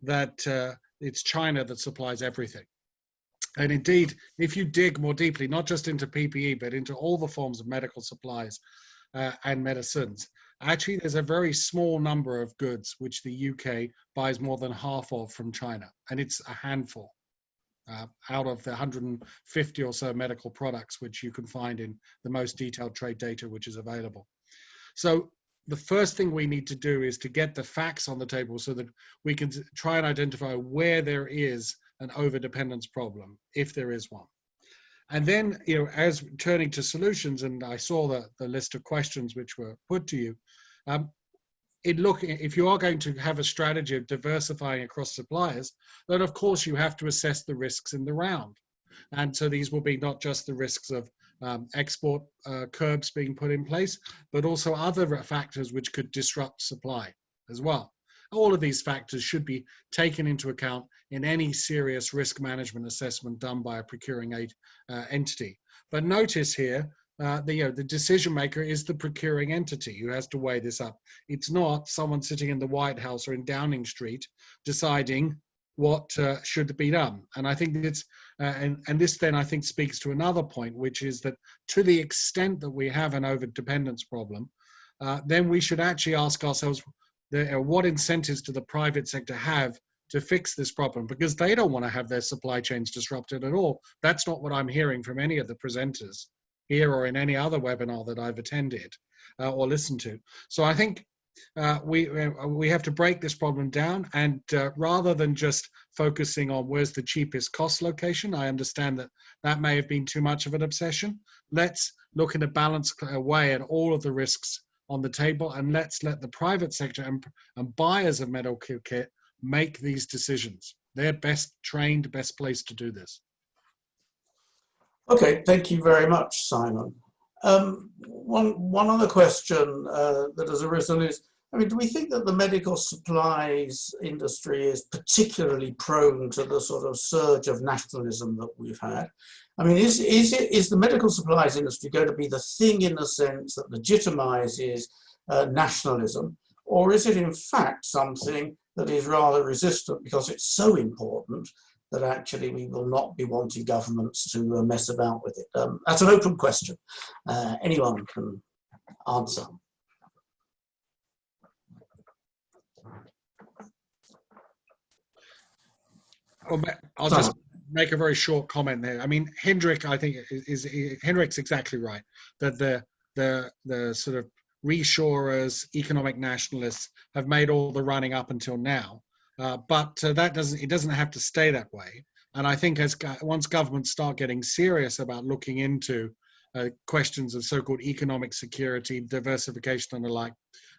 that it's China that supplies everything. And indeed, if you dig more deeply, not just into PPE, but into all the forms of medical supplies and medicines, actually there's a very small number of goods which the UK buys more than half of from China. And it's a handful out of the 150 or so medical products which you can find in the most detailed trade data which is available. So the first thing we need to do is to get the facts on the table so that we can try and identify where there is an overdependence problem, if there is one. And then, you know, as turning to solutions, and I saw the list of questions which were put to you, if you are going to have a strategy of diversifying across suppliers, then of course you have to assess the risks in the round. And so these will be not just the risks of export curbs being put in place, but also other factors which could disrupt supply as well. All of these factors should be taken into account in any serious risk management assessment done by a procuring entity. But notice here, the decision maker is the procuring entity who has to weigh this up. It's not someone sitting in the White House or in Downing Street deciding what should be done. And I think it's, and this then I think speaks to another point, which is that to the extent that we have an overdependence problem, then we should actually ask ourselves, what incentives do the private sector have to fix this problem? Because they don't want to have their supply chains disrupted at all. That's not what I'm hearing from any of the presenters here or in any other webinar that I've attended or listened to. So I think we have to break this problem down, and rather than just focusing on where's the cheapest cost location, I understand that that may have been too much of an obsession. Let's look in a balanced way at all of the risks on the table, and let's let the private sector and buyers of medical kit make these decisions. They're best trained, best placed to do this. Okay, thank you very much, Simon. One other question that has arisen is, I mean, do we think that the medical supplies industry is particularly prone to the sort of surge of nationalism that we've had? I mean, is the medical supplies industry going to be the thing in the sense that legitimizes nationalism, or is it in fact something that is rather resistant because it's so important that actually we will not be wanting governments to mess about with it? That's an open question. Anyone can answer. Well, I'll just make a very short comment there. I mean, Henrik, I think Henrik's exactly right, that the sort of reshorers, economic nationalists have made all the running up until now. But it doesn't have to stay that way. And I think once governments start getting serious about looking into questions of so-called economic security, diversification and the like,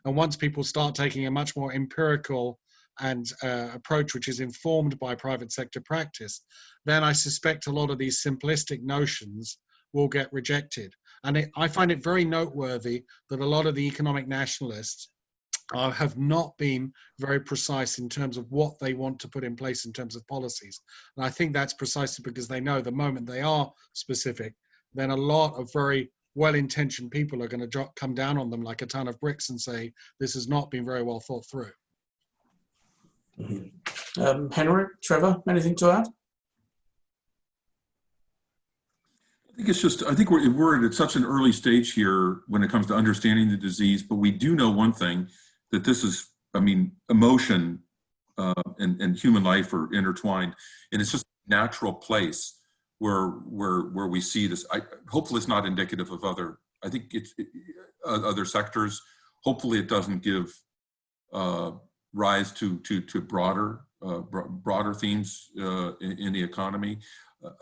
and once people start taking a much more empirical and approach which is informed by private sector practice, then I suspect a lot of these simplistic notions will get rejected. And I find it very noteworthy that a lot of the economic nationalists have not been very precise in terms of what they want to put in place in terms of policies. And I think that's precisely because they know the moment they are specific, then a lot of very well-intentioned people are going to come down on them like a ton of bricks and say, this has not been very well thought through. Mm-hmm. Henrik, Trevor, anything to add? I think we're at such an early stage here when it comes to understanding the disease, but we do know one thing, that this is, I mean, emotion and human life are intertwined, and it's just a natural place where we see this. Hopefully it's not indicative of other, I think it's other sectors. Hopefully it doesn't give rise to broader themes in the economy.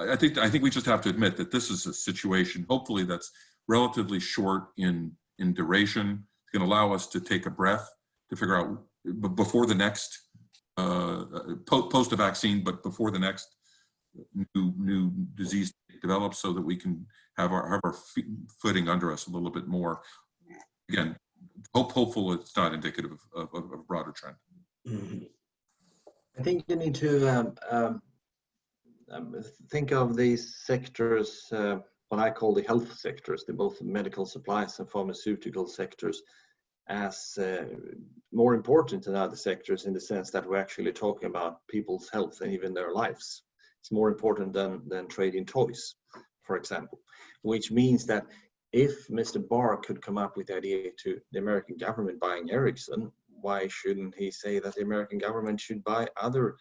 I think we just have to admit that this is a situation, hopefully that's relatively short in duration. It's going to allow us to take a breath, to figure out before the next post a vaccine, but before the next new disease develops, so that we can have our footing under us a little bit more. Again, hopeful it's not indicative of a broader trend. Mhm. I think you need to think of these sectors, what I call the health sectors, the both medical supplies and pharmaceutical sectors, as more important than other sectors, in the sense that we're actually talking about people's health and even their lives. It's more important than trading toys, for example, which means that if Mr. Barr could come up with the idea to the American government buying Ericsson, why shouldn't he say that the American government should buy other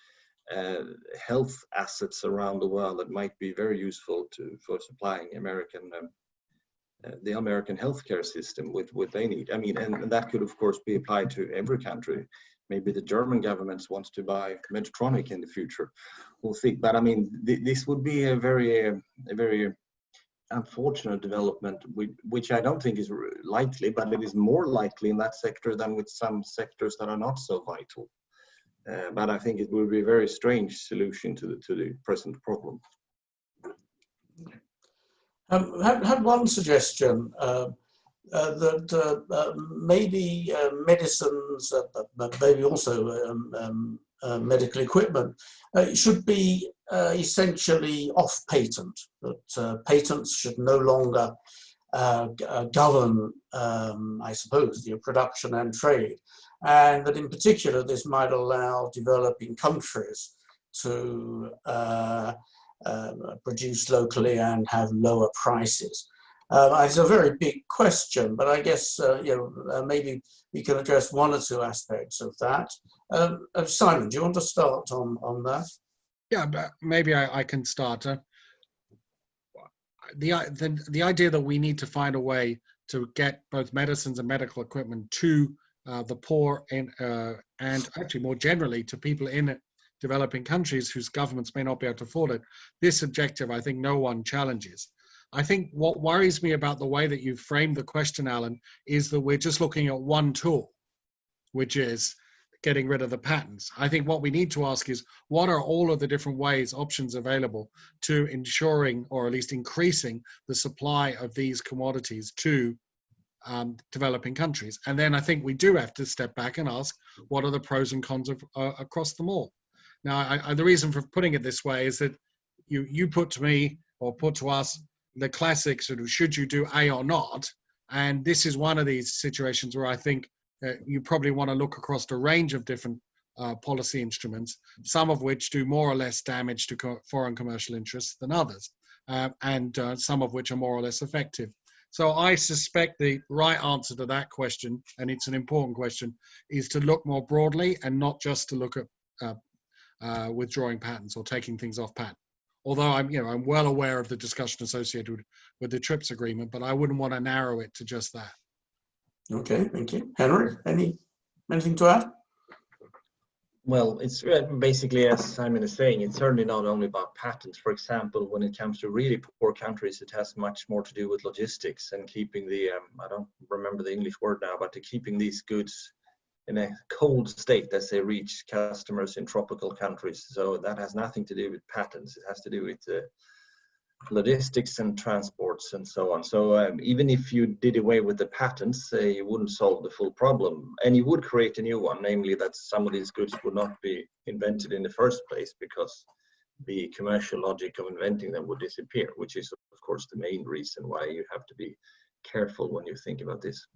health assets around the world that might be very useful for supplying the American healthcare system with what they need? I mean, and that could of course be applied to every country. Maybe the German government wants to buy Medtronic in the future. We'll see. But I mean, this would be a very unfortunate development, which I don't think is likely, but it is more likely in that sector than with some sectors that are not so vital. But I think it would be a very strange solution to the present problem. Had one suggestion that maybe medicines, maybe also medical equipment, should be essentially off patent, that patents should no longer govern, I suppose, the production and trade, and that in particular this might allow developing countries to produce locally and have lower prices. It's a very big question, but I guess maybe we can address one or two aspects of that. Simon, do you want to start on that? Yeah, but maybe I can start. The idea that we need to find a way to get both medicines and medical equipment to the poor and actually more generally to people in developing countries whose governments may not be able to afford it, this objective I think no one challenges. I think what worries me about the way that you framed the question, Alan, is that we're just looking at one tool, which is getting rid of the patents. I think what we need to ask is, what are all of the different ways, options available to ensuring, or at least increasing, the supply of these commodities to developing countries? And then I think we do have to step back and ask, what are the pros and cons of, across them all? Now, the reason for putting it this way is that you put to me, or put to us, the classic sort of, should you do A or not? And this is one of these situations where I think you probably want to look across a range of different policy instruments, some of which do more or less damage to foreign commercial interests than others, and some of which are more or less effective. So I suspect the right answer to that question, and it's an important question, is to look more broadly and not just to look at withdrawing patents or taking things off patent. Although I'm well aware of the discussion associated with the TRIPS agreement, but I wouldn't want to narrow it to just that. Okay, thank you. Henrik, anything to add? Well, it's basically, as Simon is saying, it's certainly not only about patents. For example, when it comes to really poor countries, it has much more to do with logistics and keeping the, I don't remember the English word now, but to keeping these goods in a cold state as they reach customers in tropical countries. So that has nothing to do with patents. It has to do with logistics and transports and so on. So even if you did away with the patents, you wouldn't solve the full problem, and you would create a new one, namely that some of these goods would not be invented in the first place because the commercial logic of inventing them would disappear, which is of course the main reason why you have to be careful when you think about this.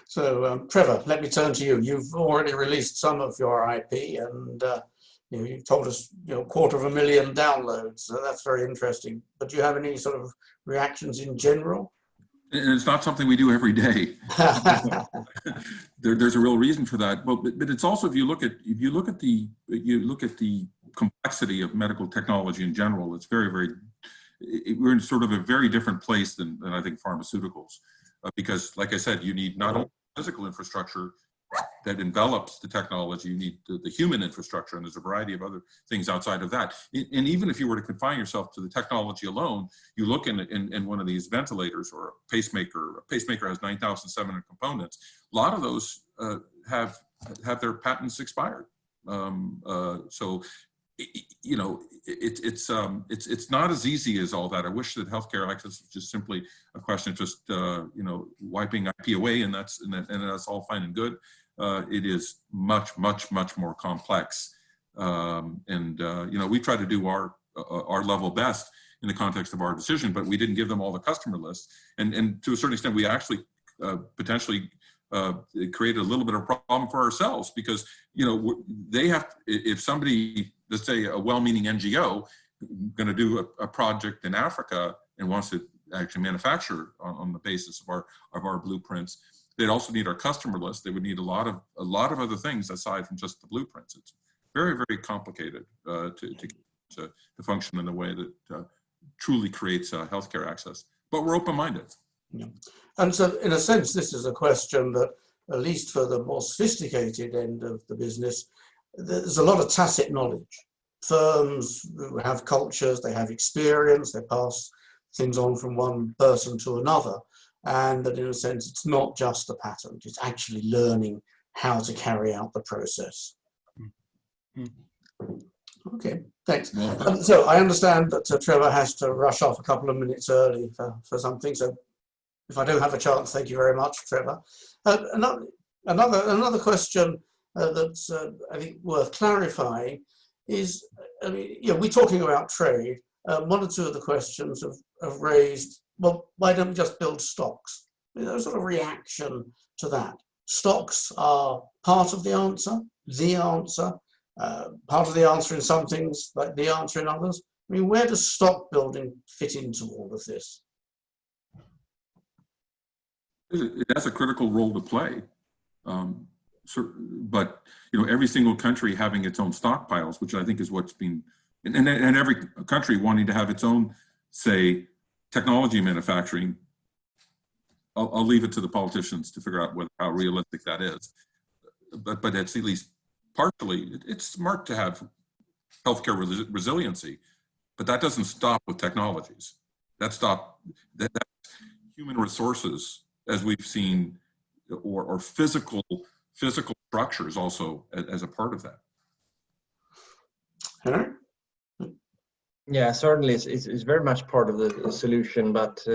So Trevor, let me turn to you. You've already released some of your IP, and you told us 250,000 downloads, so that's very interesting. But do you have any sort of reactions in general? And it's not something we do every day. There's a real reason for that. Well, but it's also, if you look at the complexity of medical technology in general, it's we're in sort of a very different place than I think pharmaceuticals, because like I said, you need not only physical infrastructure that envelops the technology, you need the human infrastructure, and there's a variety of other things outside of that. And even if you were to confine yourself to the technology alone, you look in one of these ventilators or a pacemaker has 9,700 components. A lot of those have have their patents expired. So, you know, it's not as easy as all that. I wish that healthcare access was just simply a question of just you know, wiping IP away, and that's all fine and good. It is much more complex, and you know, we try to do our level best in the context of our decision, but we didn't give them all the customer lists, and to a certain extent, we actually potentially created a little bit of a problem for ourselves, because, you know, they have, if somebody, let's say a well-meaning NGO, going to do a project in Africa and wants to actually manufacture on the basis of our blueprints, they'd also need our customer list. They would need a lot of other things aside from just the blueprints. It's very complicated to function in the way that truly creates healthcare access. But we're open-minded. Yeah. And so, in a sense, this is a question that, at least for the more sophisticated end of the business, there's a lot of tacit knowledge. Firms who have cultures, they have experience, they pass things on from one person to another, and that, in a sense, it's not just a patent, it's actually learning how to carry out the process. Okay, thanks. So I understand that Trevor has to rush off a couple of minutes early for something, so if I don't have a chance, thank you very much, Trevor. Another question that's I think worth clarifying is, I mean, you know, we're talking about trade. One or two of the questions have raised, well, why don't we just build stocks? There's a sort of reaction to that. Stocks are part of the answer, part of the answer in some things, like the answer in others. I mean, where does stock building fit into all of this? It has a critical role to play, but, you know, every single country having its own stockpiles, which I think is what's been, and every country wanting to have its own, say, technology manufacturing. I'll leave it to the politicians to figure out how realistic that is, but it's at least partially, it's smart to have healthcare resiliency, but that doesn't stop with technologies. That's human resources, as we've seen, or physical structures also as a part of that. Henrik? Yeah, certainly it's very much part of the solution, but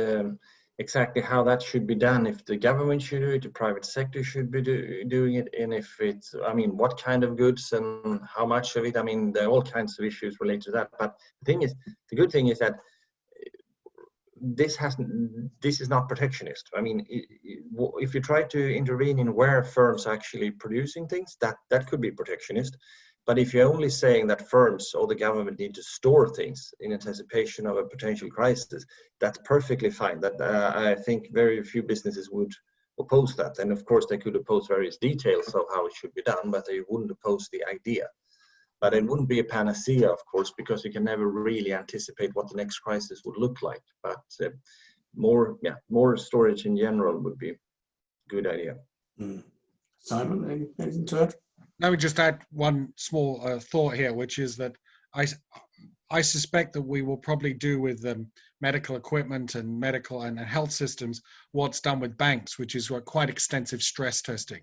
exactly how that should be done, if the government should do it, the private sector should be doing it, and if it's, I mean, what kind of goods and how much of it, I mean, there are all kinds of issues related to that. But the good thing is that this is not protectionist. I mean, if you try to intervene in where firms are actually producing things, that could be protectionist. But if you're only saying that firms or the government need to store things in anticipation of a potential crisis, that's perfectly fine. That I think very few businesses would oppose that. And of course, they could oppose various details of how it should be done, but they wouldn't oppose the idea. But it wouldn't be a panacea, of course, because you can never really anticipate what the next crisis would look like. But more storage in general would be a good idea. Simon, anything to add? Let me just add one small thought here, which is that I suspect that we will probably do with medical equipment and medical and health systems what's done with banks, which is quite extensive stress testing.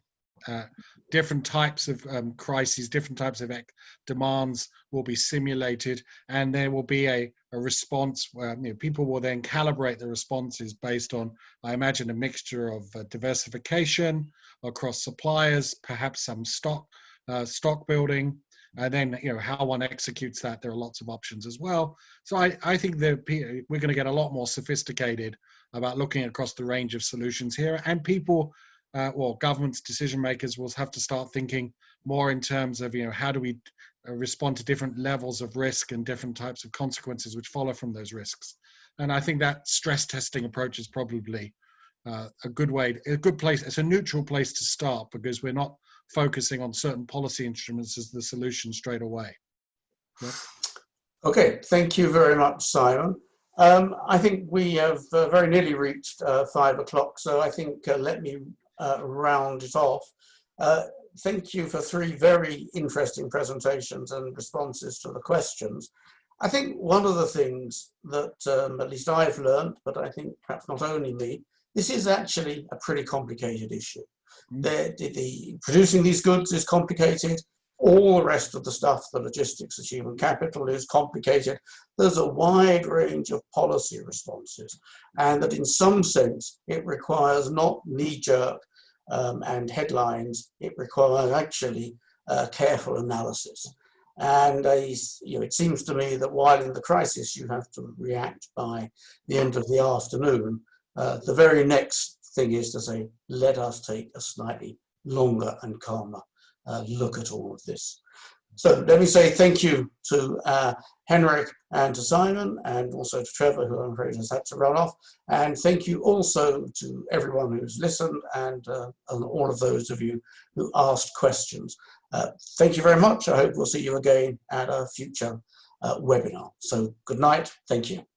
Different types of crises, different types of demands will be simulated, and there will be a response where, you know, people will then calibrate the responses based on, I imagine, a mixture of diversification across suppliers, perhaps some stock building, and then, you know, how one executes that. There are lots of options as well. So I think that we're going to get a lot more sophisticated about looking across the range of solutions here, and people, governments, decision makers will have to start thinking more in terms of, you know, how do we respond to different levels of risk and different types of consequences which follow from those risks. And I think that stress testing approach is probably a good place. It's a neutral place to start, because we're not focusing on certain policy instruments as the solution straight away. Yep. Okay, thank you very much, Simon. I think we have very nearly reached 5 o'clock, so I think let me round it off. Thank you for 3 very interesting presentations and responses to the questions. I think one of the things that at least I've learned, but I think perhaps not only me, this is actually a pretty complicated issue. The producing these goods is complicated. All the rest of the stuff, the logistics of human capital, is complicated. There's a wide range of policy responses, and that in some sense it requires not knee-jerk and headlines. It requires actually careful analysis. And it seems to me that while in the crisis you have to react by the end of the afternoon, the very next thing is to say, let us take a slightly longer and calmer look at all of this. So let me say thank you to Henrik and to Simon, and also to Trevor, who I'm afraid has had to run off. And thank you also to everyone who's listened, and all of those of you who asked questions. Thank you very much. I hope we'll see you again at a future webinar. So good night. Thank you.